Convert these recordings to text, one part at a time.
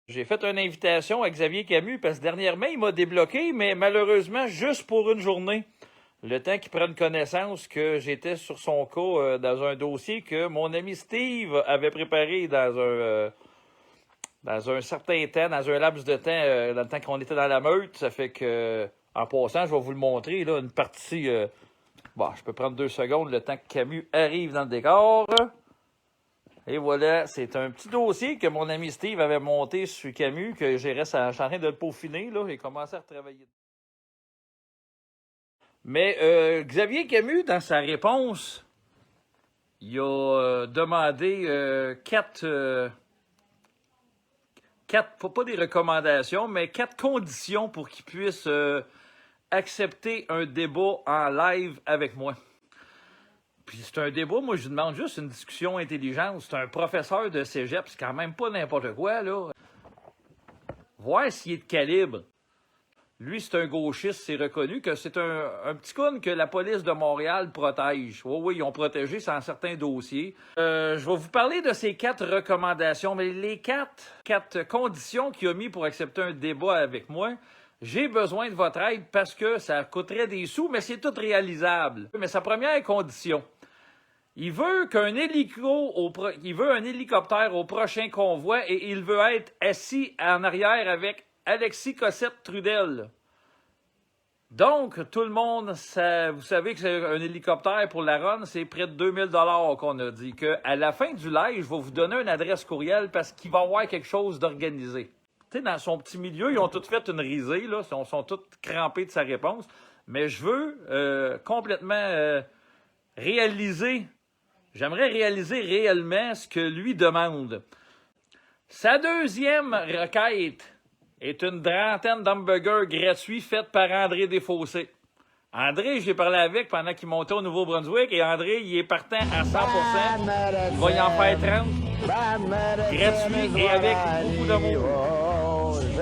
J'ai fait une invitation à Xavier Camus parce que dernièrement, il m'a débloqué, mais malheureusement, juste pour une journée. Le temps qu'il prenne connaissance que j'étais sur son cas dans un dossier que mon ami Steve avait préparé dans un certain temps, dans un laps de temps, dans le temps qu'on était dans la meute. Ça fait que, en passant, je vais vous le montrer, là, une partie... bon, je peux prendre 2 secondes, le temps que Camus arrive dans le décor. Et voilà, c'est un petit dossier que mon ami Steve avait monté sur Camus, que je suis en train de le peaufiner, là, et commencer à retravailler. Mais Xavier Camus, dans sa réponse, il a demandé quatre, pas des recommandations, mais 4 conditions pour qu'il puisse accepter un débat en live avec moi. Puis c'est un débat, moi je lui demande juste une discussion intelligente. C'est un professeur de cégep, c'est quand même pas n'importe quoi, là. Voir s'il est de calibre. Lui, c'est un gauchiste, c'est reconnu que c'est un petit con que la police de Montréal protège. Oui, ils ont protégé dans certains dossiers. Je vais vous parler de ces 4 recommandations, mais les quatre conditions qu'il a mis pour accepter un débat avec moi. J'ai besoin de votre aide parce que ça coûterait des sous, mais c'est tout réalisable. Mais sa première condition, il veut un hélicoptère au prochain convoi et il veut être assis en arrière avec Alexis Cossette-Trudel. Donc, tout le monde, vous savez que c'est un hélicoptère pour la run, c'est près de 2000 $ qu'on a dit. À la fin du live, je vais vous donner une adresse courriel parce qu'il va y avoir quelque chose d'organisé. Tu sais, dans son petit milieu, ils ont tous fait une risée, là, ils sont tous crampés de sa réponse. Mais je veux complètement réaliser. J'aimerais réaliser réellement ce que lui demande. Sa deuxième requête est une trentaine d'hamburgers gratuits faits par André Desfossés. André, je l'ai parlé avec pendant qu'il montait au Nouveau-Brunswick et André, il est partant à 100%. Il va y en faire 30. Gratuits et avec beaucoup d'amour.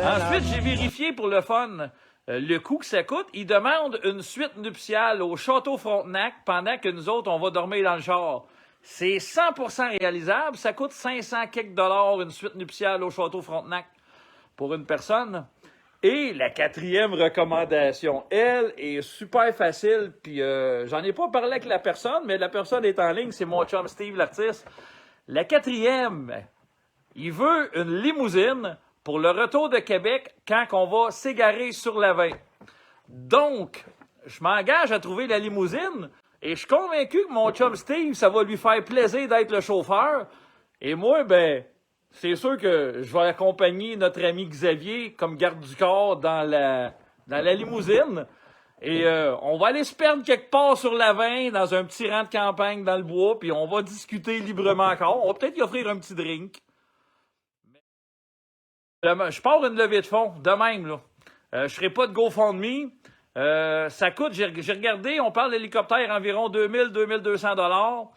Ensuite, j'ai vérifié pour le fun le coût que ça coûte. Il demande une suite nuptiale au Château Frontenac pendant que nous autres, on va dormir dans le char. C'est 100% réalisable. Ça coûte 500 quelques dollars une suite nuptiale au Château Frontenac pour une personne. Et la 4e recommandation, elle, est super facile. Puis j'en ai pas parlé avec la personne, mais la personne est en ligne. C'est mon chum Steve, l'artiste. La 4e, il veut une limousine pour le retour de Québec quand on va s'égarer sur la 20. Donc, je m'engage à trouver la limousine. Et je suis convaincu que mon chum Steve, ça va lui faire plaisir d'être le chauffeur. Et moi, ben, c'est sûr que je vais accompagner notre ami Xavier comme garde du corps dans la limousine. Et on va aller se perdre quelque part sur la 20, dans un petit rang de campagne dans le bois, puis on va discuter librement encore. On va peut-être y offrir un petit drink. Je pars une levée de fonds, de même, là. Je ferai pas de GoFundMe. Ça coûte, j'ai regardé, on parle d'hélicoptère environ 2000-2200 $.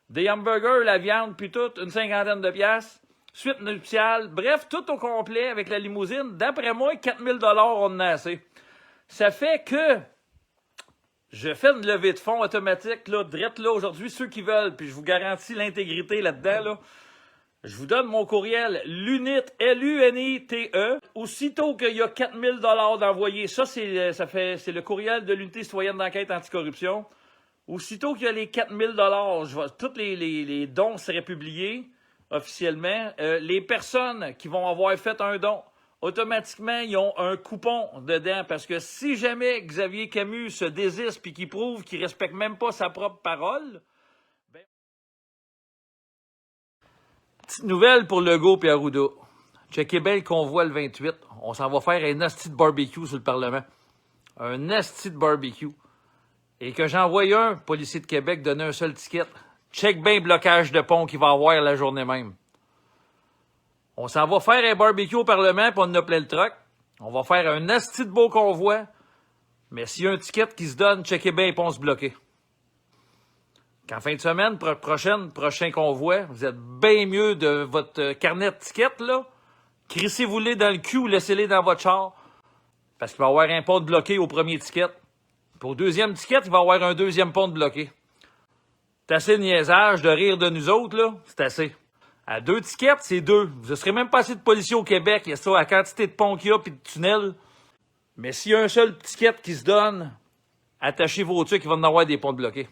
Des hamburgers, la viande, puis tout, une 50aine de piastres. Suite nuptiale, bref, tout au complet avec la limousine. D'après moi, 4000 $, on en a assez. Ça fait que je fais une levée de fonds automatique, là, direct là, aujourd'hui, ceux qui veulent, puis je vous garantis l'intégrité là-dedans, là. Je vous donne mon courriel, LUNITE, L-U-N-I-T-E. Aussitôt qu'il y a 4000 $ d'envoyer, ça c'est le courriel de l'Unité citoyenne d'enquête anticorruption. Aussitôt qu'il y a les 4000 $, tous les dons seraient publiés officiellement. Les personnes qui vont avoir fait un don, automatiquement, ils ont un coupon dedans. Parce que si jamais Xavier Camus se désiste puis qu'il prouve qu'il ne respecte même pas sa propre parole... Petite nouvelle pour Legault et Arruda. Checkez bien le convoi le 28. On s'en va faire un asti de barbecue sur le Parlement. Un asti de barbecue. Et que j'envoie un policier de Québec donner un seul ticket. Check bien le blocage de pont qu'il va avoir la journée même. On s'en va faire un barbecue au Parlement puis on a plein le truck. On va faire un asti de beau convoi. Mais s'il y a un ticket qui se donne, checkez bien les ponts se bloquer. Qu'en fin de semaine, prochain convoi, vous êtes bien mieux de votre carnet de tickets, là. Crissez-vous-les dans le cul ou laissez-les dans votre char. Parce qu'il va y avoir un pont de bloqué au premier ticket. Puis au deuxième ticket, il va y avoir un deuxième pont de bloqué. C'est assez de niaisage, de rire de nous autres, là. C'est assez. À 2 tickets, c'est 2. Vous ne serez même pas assez de policiers au Québec. Il y a ça, la quantité de ponts qu'il y a puis de tunnels. Mais s'il y a un seul ticket qui se donne, attachez vos trucs, il va en avoir des ponts bloqués.